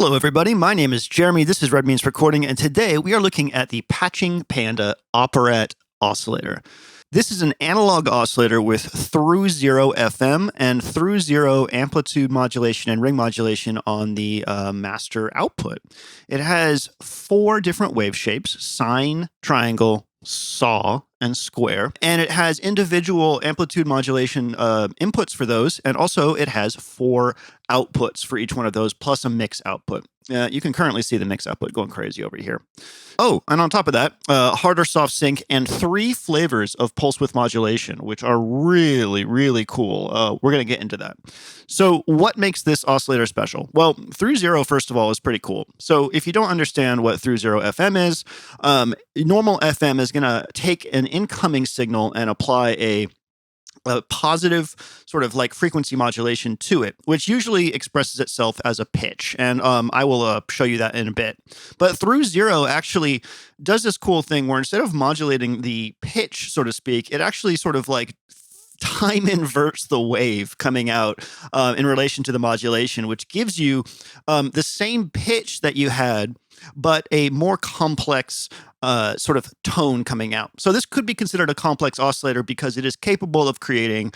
Hello everybody, my name is Jeremy, this is Red Means Recording, and today we are looking at the Patching Panda Operat oscillator. This is an analog oscillator with through zero FM and through zero amplitude modulation and ring modulation on the master output. It has 4 different wave shapes: sine, triangle, saw, and square, and it has individual amplitude modulation inputs for those, and also it has 4 outputs for each one of those, plus a mix output. You can currently see the mix output going crazy over here. Oh, and on top of that, hard or soft sync and 3 flavors of pulse width modulation, which are really, really cool. We're going to get into that. So what makes this oscillator special? Well, through zero, first of all, is pretty cool. So if you don't understand what through zero FM is, normal FM is going to take an incoming signal and apply a positive sort of like frequency modulation to it, which usually expresses itself as a pitch. And I will show you that in a bit. But through zero actually does this cool thing where instead of modulating the pitch, so to speak, it actually sort of like time inverts the wave coming out in relation to the modulation, which gives you the same pitch that you had, but a more complex sort of tone coming out. So this could be considered a complex oscillator because it is capable of creating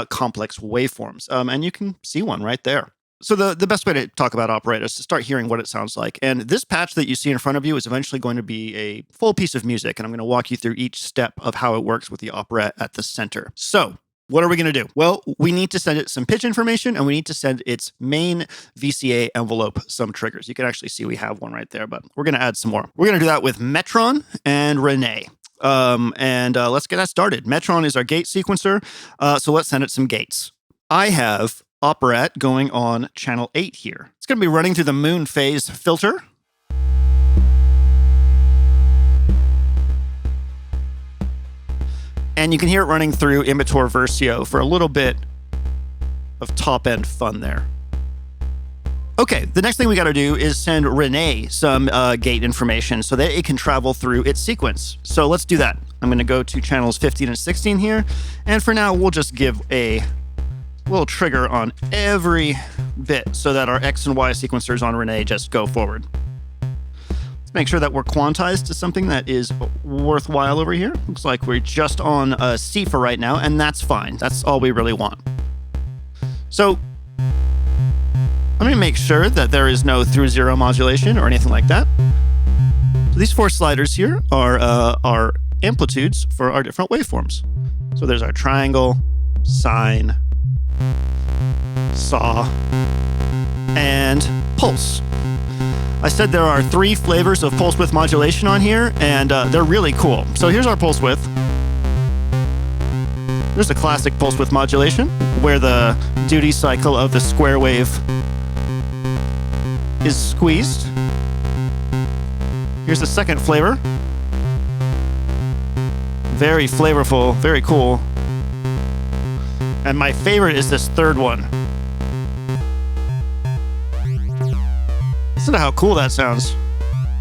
complex waveforms. And you can see one right there. So the best way to talk about Operat is to start hearing what it sounds like. And this patch that you see in front of you is eventually going to be a full piece of music. And I'm going to walk you through each step of how it works with the Operat at the center. So what are we going to do? Well, we need to send it some pitch information, and we need to send its main VCA envelope some triggers. You can actually see we have one right there, but we're going to add some more. We're going to do that with Metron and Rene. Let's get that started. Metron is our gate sequencer, so let's send it some gates. I have Operat going on channel 8 here. It's going to be running through the moon phase filter. And you can hear it running through Imitor Versio for a little bit of top-end fun there. Okay, the next thing we got to do is send Rene some gate information so that it can travel through its sequence. So let's do that. I'm going to go to channels 15 and 16 here. And for now, we'll just give a little trigger on every bit so that our X and Y sequencers on Rene just go forward. Let's make sure that we're quantized to something that is worthwhile over here. Looks like we're just on C for right now, and that's fine. That's all we really want. So let me make sure that there is no through zero modulation or anything like that. So these 4 sliders here are our amplitudes for our different waveforms. So there's our triangle, sine, saw, and pulse. I said there are 3 flavors of pulse width modulation on here, and they're really cool. So here's our pulse width. There's a classic pulse width modulation, where the duty cycle of the square wave is squeezed. Here's the second flavor. Very flavorful, very cool. And my favorite is this third one. Listen to how cool that sounds.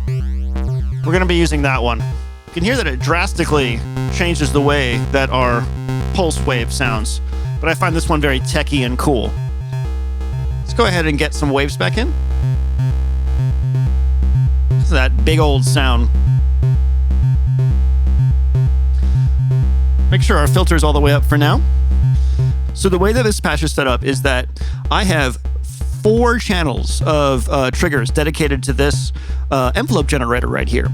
We're going to be using that one. You can hear that it drastically changes the way that our pulse wave sounds, but I find this one very techy and cool. Let's go ahead and get some waves back in. Listen to that big old sound. Make sure our filter is all the way up for now. So the way that this patch is set up is that I have 4 channels of triggers dedicated to this envelope generator right here.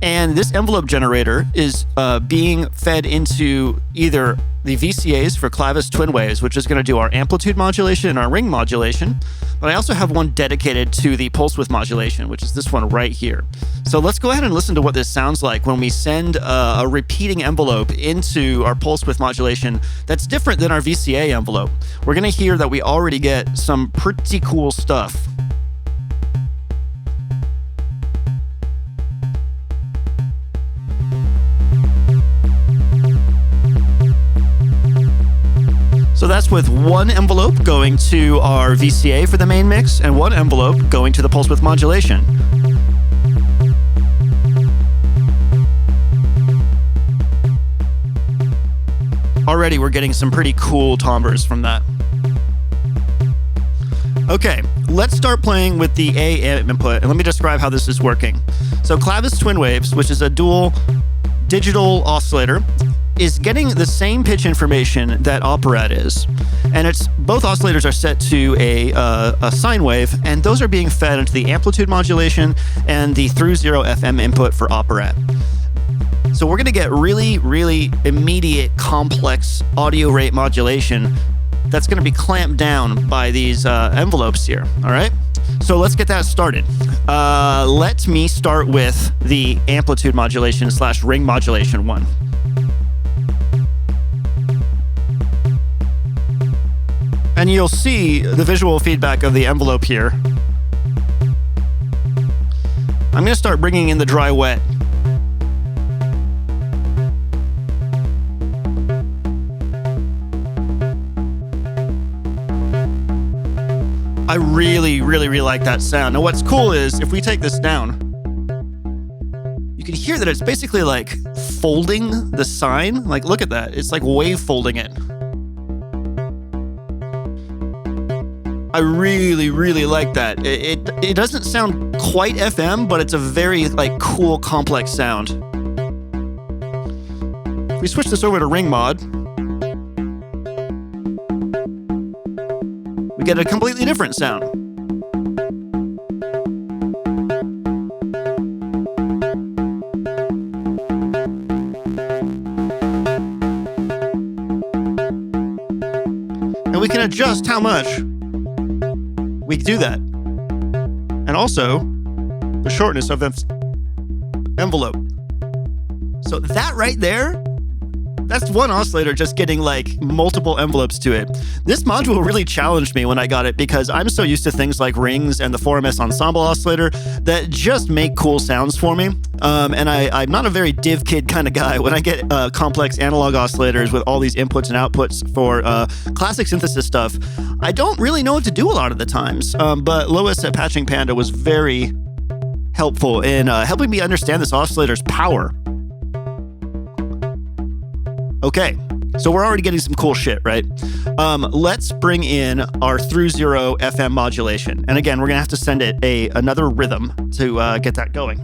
And this envelope generator is being fed into either the VCAs for clavis twin waves, which is going to do our amplitude modulation and our ring modulation. But I also have one dedicated to the pulse width modulation, which is this one right here. So let's go ahead and listen to what this sounds like when we send a repeating envelope into our pulse width modulation that's different than our VCA envelope. We're going to hear that we already get some pretty cool stuff. So that's with one envelope going to our VCA for the main mix and one envelope going to the pulse width modulation. Already we're getting some pretty cool timbres from that. Okay, let's start playing with the A input, and let me describe how this is working. So Clavis Twin Waves, which is a dual digital oscillator, is getting the same pitch information that Operat is. And both oscillators are set to a sine wave, and those are being fed into the amplitude modulation and the through zero FM input for Operat. So we're going to get really, really immediate, complex audio rate modulation that's going to be clamped down by these envelopes here, all right? So let's get that started. Let me start with the amplitude modulation / ring modulation one. And you'll see the visual feedback of the envelope here. I'm going to start bringing in the dry wet. I really, really, really like that sound. Now what's cool is if we take this down, you can hear that it's basically like folding the sine. Like, look at that. It's like wave folding it. I really, really like that. It doesn't sound quite FM, but it's a very like cool, complex sound. If we switch this over to ring mod, we get a completely different sound. And we can adjust how much we do that. And also the shortness of the envelope. So that right there, that's one oscillator just getting like multiple envelopes to it. This module really challenged me when I got it because I'm so used to things like rings and the 4MS ensemble oscillator that just make cool sounds for me. And I'm not a very div kid kind of guy. When I get complex analog oscillators with all these inputs and outputs for classic synthesis stuff, I don't really know what to do a lot of the times. But Lois at Patching Panda was very helpful in helping me understand this oscillator's power. Okay, so we're already getting some cool shit, right? Let's bring in our through zero FM modulation. And again, we're gonna have to send it another rhythm to get that going.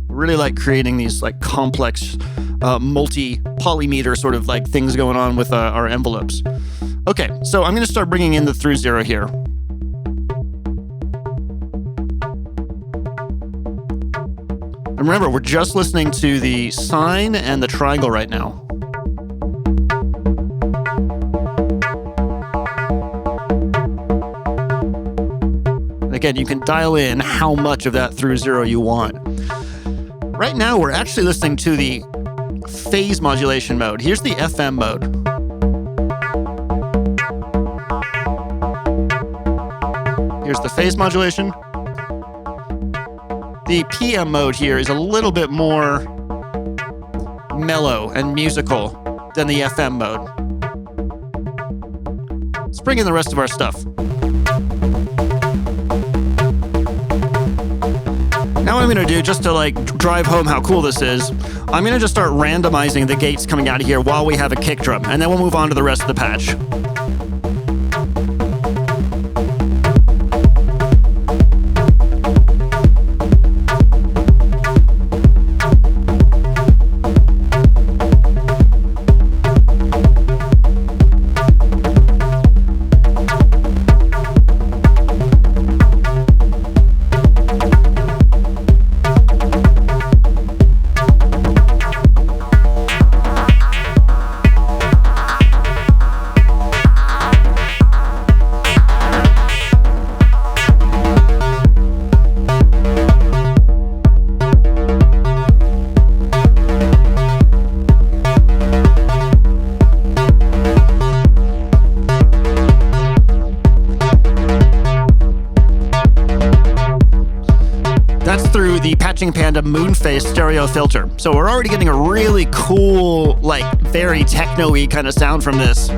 Really like creating these like complex multi-polymeter sort of like things going on with our envelopes. Okay, so I'm gonna start bringing in the through zero here. And remember, we're just listening to the sine and the triangle right now. And again, you can dial in how much of that through zero you want. Right now, we're actually listening to the phase modulation mode. Here's the FM mode. Here's the phase modulation. The PM mode here is a little bit more mellow and musical than the FM mode. Let's bring in the rest of our stuff. Now what I'm gonna do, just to like drive home how cool this is, I'm gonna just start randomizing the gates coming out of here while we have a kick drum, and then we'll move on to the rest of the patch. Through the Patching Panda Moonface stereo filter. So we're already getting a really cool, like very techno-y kind of sound from this.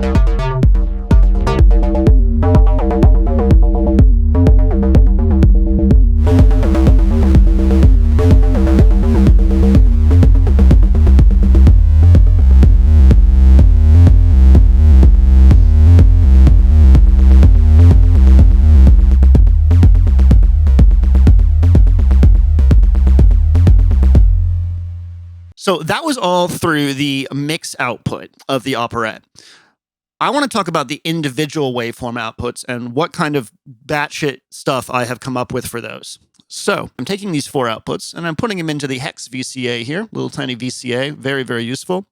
So that was all through the mix output of the Operat. I want to talk about the individual waveform outputs and what kind of batshit stuff I have come up with for those. So I'm taking these 4 outputs and I'm putting them into the hex VCA here, little tiny VCA, very, very useful.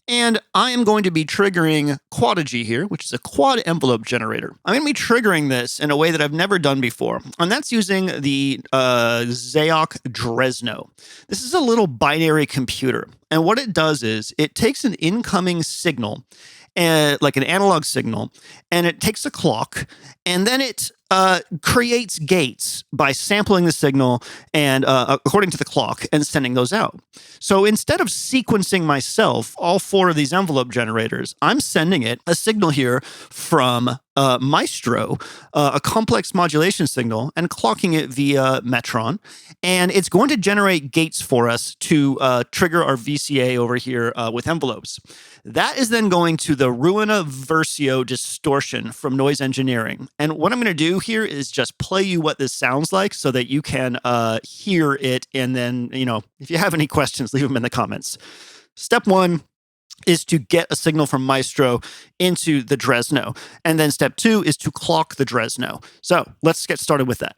And I am going to be triggering quadigy here, which is a quad envelope generator. I'm going to be triggering this in a way that I've never done before, and that's using the Zaok drezno. This is a little binary computer, and what it does is it takes an incoming signal, like an analog signal, and it takes a clock, and then it creates gates by sampling the signal and according to the clock and sending those out. So instead of sequencing myself all 4 of these envelope generators, I'm sending it a signal here from Maestro, a complex modulation signal, and clocking it via Metron. And it's going to generate gates for us to trigger our VCA over here with envelopes. That is then going to the Ruina Versio distortion from Noise Engineering. And what I'm going to do here is just play you what this sounds like so that you can hear it. And then, if you have any questions, leave them in the comments. Step 1 is to get a signal from Maestro into the drezno. And then step 2 is to clock the drezno. So let's get started with that.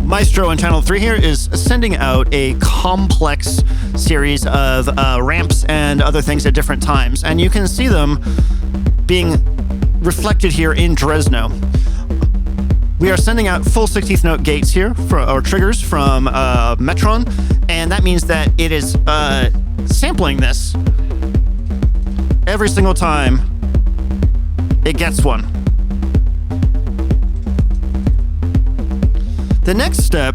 Maestro on channel 3 here is sending out a complex series of ramps and other things at different times, and you can see them being reflected here in drezno. We are sending out full 16th note gates here, or triggers from Metron, and that means that it is sampling this every single time it gets one. The next step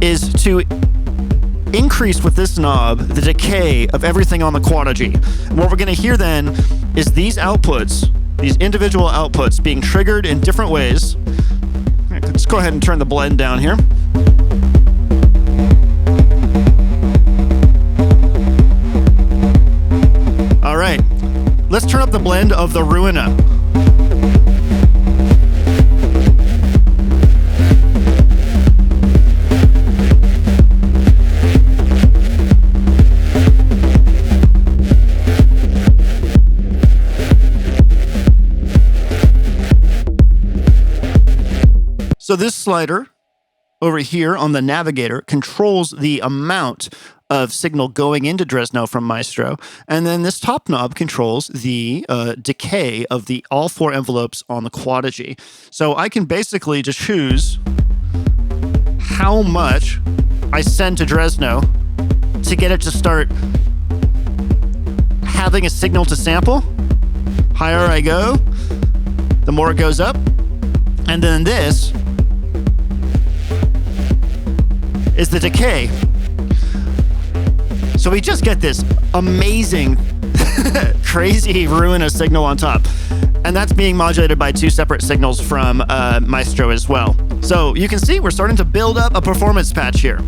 is to increase with this knob the decay of everything on the quadigy. And what we're going to hear then is these outputs, these individual outputs being triggered in different ways. Let's go ahead and turn the blend down here. All right, let's turn up the blend of the Ruina. So this slider over here on the navigator controls the amount of signal going into drezno from Maestro, and then this top knob controls the decay of all 4 envelopes on the quadigy. So I can basically just choose how much I send to drezno to get it to start having a signal to sample. Higher I go, the more it goes up, and then this is the decay. So we just get this amazing, crazy Ruina signal on top. And that's being modulated by 2 separate signals from Maestro as well. So you can see we're starting to build up a performance patch here.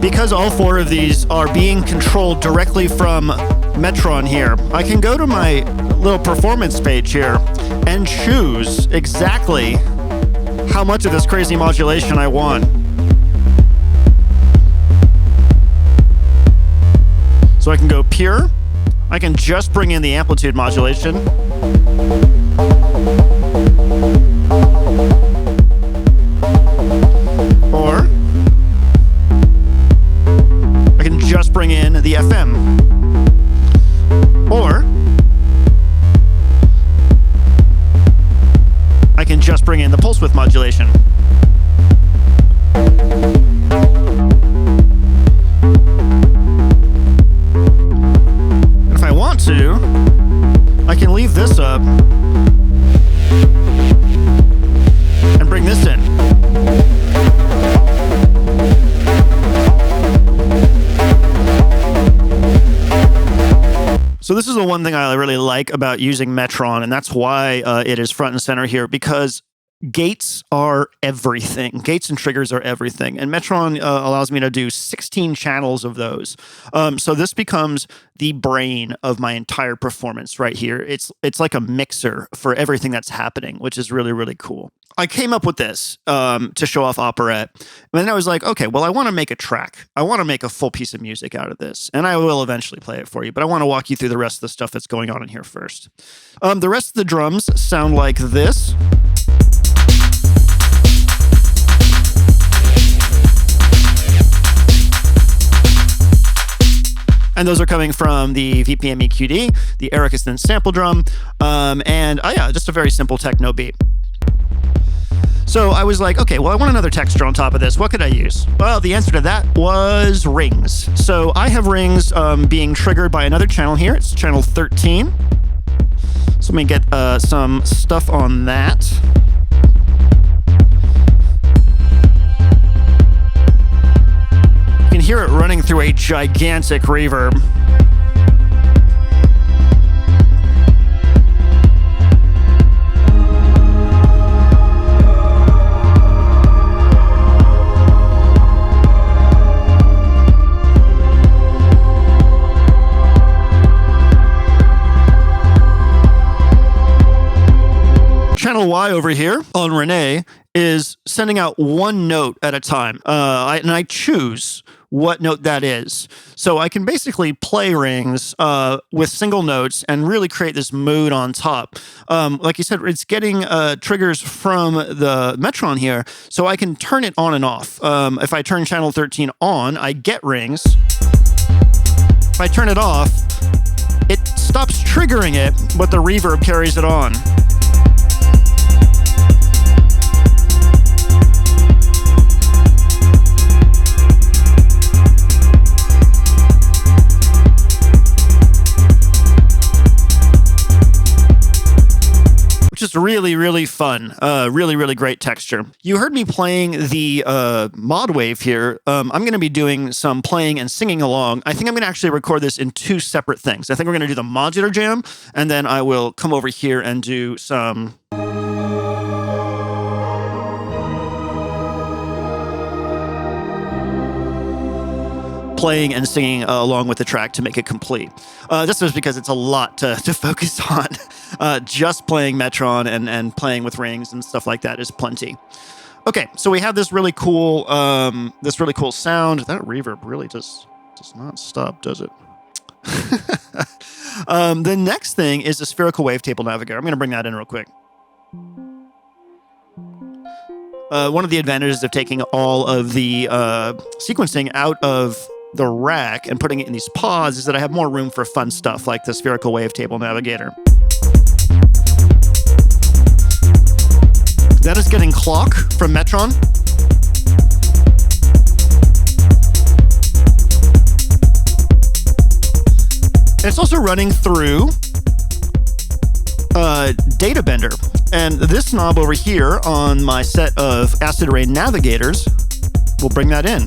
Because all 4 of these are being controlled directly from Metron here, I can go to my little performance page here and choose exactly how much of this crazy modulation I want. So I can go pure, I can just bring in the amplitude modulation. Or I can just bring in the FM. Or I can just bring in the pulse width modulation. I can leave this up So this is the one thing I really like about using Metron, and that's why it is front and center here, because gates are everything. Gates and triggers are everything. And Metron allows me to do 16 channels of those. So this becomes the brain of my entire performance right here. It's like a mixer for everything that's happening, which is really, really cool. I came up with this to show off Operat. And then I was like, okay, well, I want to make a track. I want to make a full piece of music out of this. And I will eventually play it for you. But I want to walk you through the rest of the stuff that's going on in here first. The rest of the drums sound like this. And those are coming from the VPM EQD, the Ericsson sample drum, and yeah, just a very simple techno beat. So I was like, okay, well, I want another texture on top of this. What could I use? Well, the answer to that was rings. So I have rings being triggered by another channel here. It's channel 13. So let me get some stuff on that. You can hear it running through a gigantic reverb. Channel Y over here on Renee is sending out one note at a time. And I choose what note that is. So I can basically play rings with single notes and really create this mood on top. Like you said, it's getting triggers from the Metron here, so I can turn it on and off. If I turn channel 13 on, I get rings. If I turn it off, it stops triggering it, but the reverb carries it on. Which is really, really fun. Really, really great texture. You heard me playing the mod wave here. I'm going to be doing some playing and singing along. I think I'm going to actually record this in two separate things. I think we're going to do the modular jam, and then I will come over here and do some... playing and singing along with the track to make it complete. This is because it's a lot to focus on. Just playing Metron and playing with rings and stuff like that is plenty. Okay, so we have this really cool sound. That reverb really does not stop, does it? The next thing is the spherical wavetable navigator. I'm going to bring that in real quick. One of the advantages of taking all of the sequencing out of the rack and putting it in these pods is that I have more room for fun stuff like the spherical wavetable navigator. That is getting clock from Metron. And it's also running through Data Bender. And this knob over here on my set of acid array navigators will bring that in.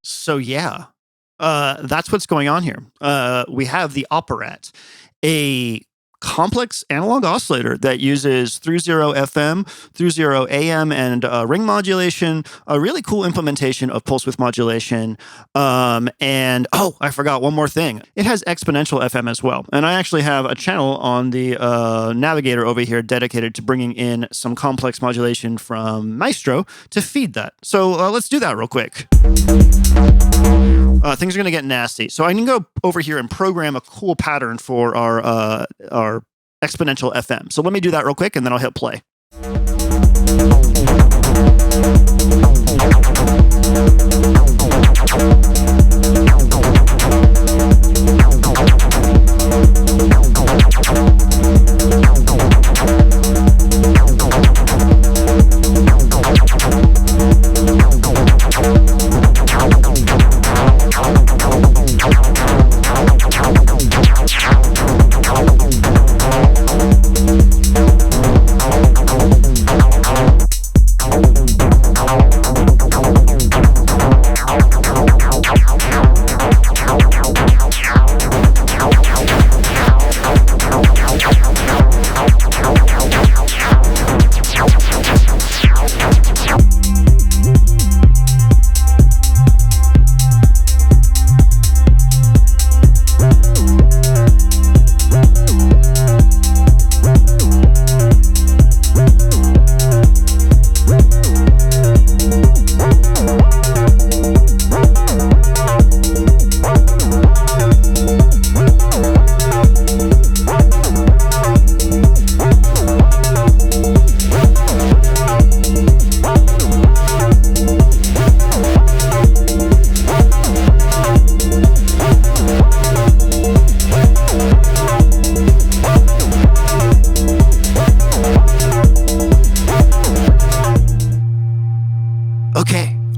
So yeah, that's what's going on here. We have the Operat, a complex analog oscillator that uses through zero FM, through zero AM, and ring modulation. A really cool implementation of pulse width modulation. And oh, I forgot one more thing. It has exponential FM as well. And I actually have a channel on the navigator over here dedicated to bringing in some complex modulation from Maestro to feed that. So let's do that real quick. Things are going to get nasty. So I can go over here and program a cool pattern for our exponential FM. So let me do that real quick, and then I'll hit play.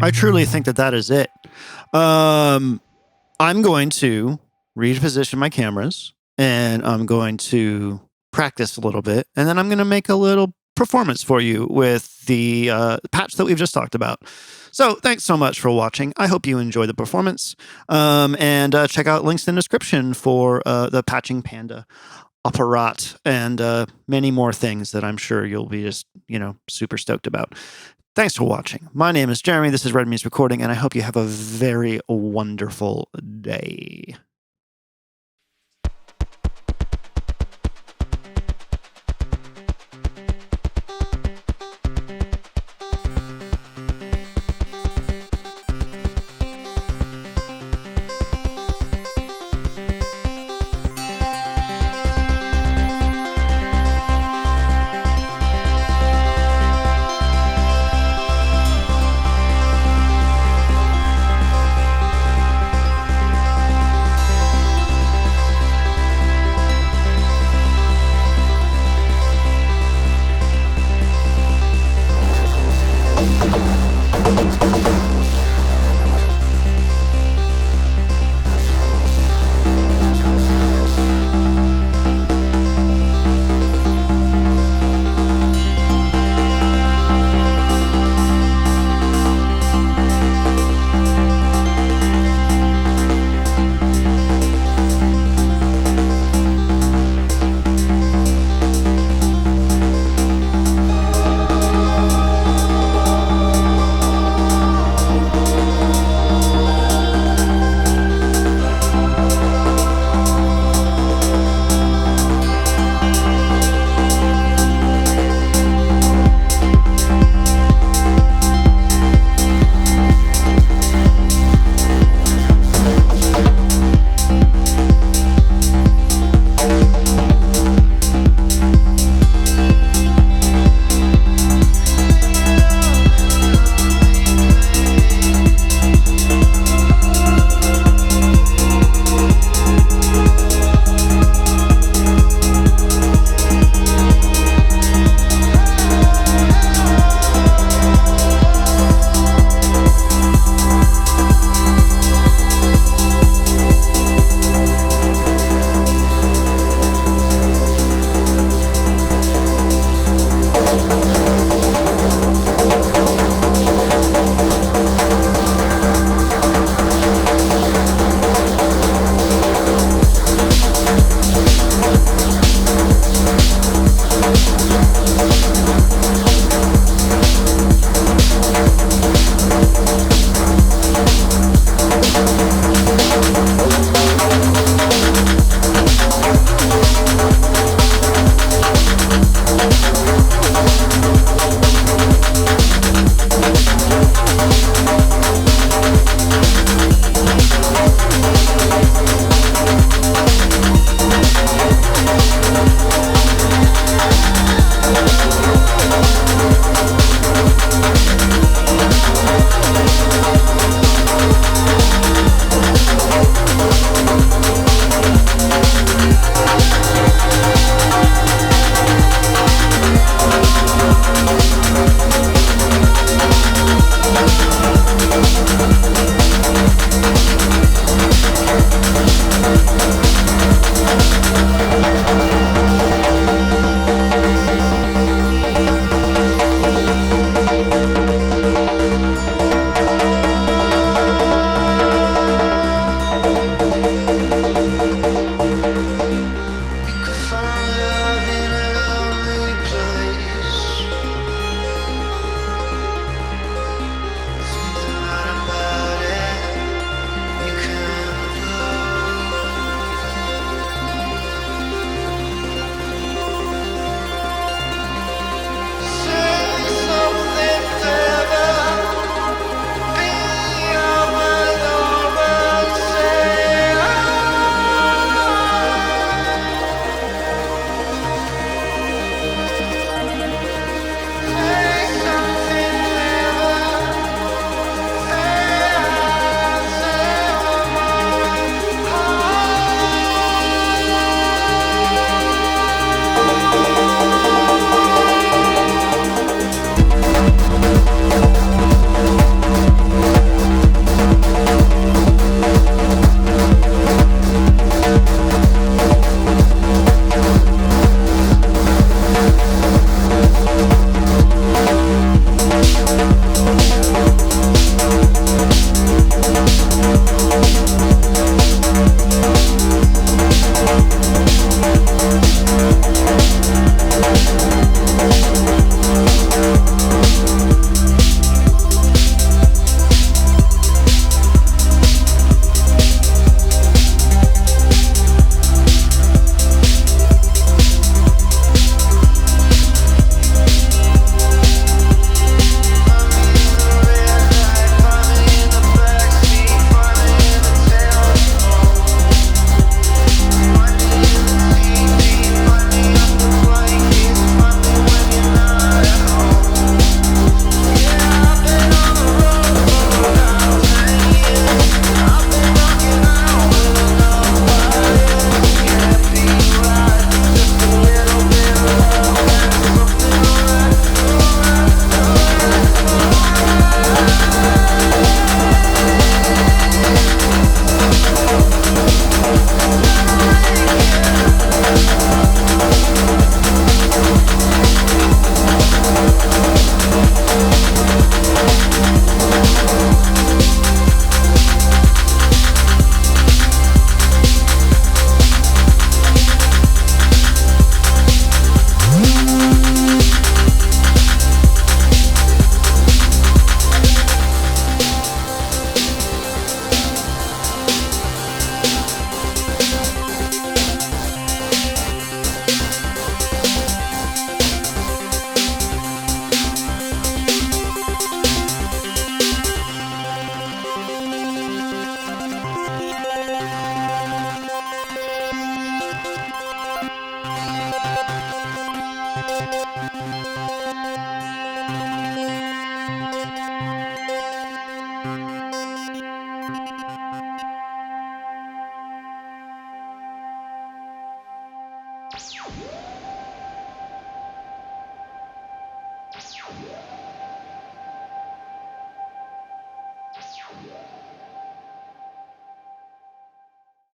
I truly think that that is it. I'm going to reposition my cameras and I'm going to practice a little bit. And then I'm going to make a little performance for you with the patch that we've just talked about. So thanks so much for watching. I hope you enjoy the performance. And check out links in the description for the Patching Panda Operat and many more things that I'm sure you'll be just, super stoked about. Thanks for watching. My name is Jeremy. This is Red Means Recording, and I hope you have a very wonderful day.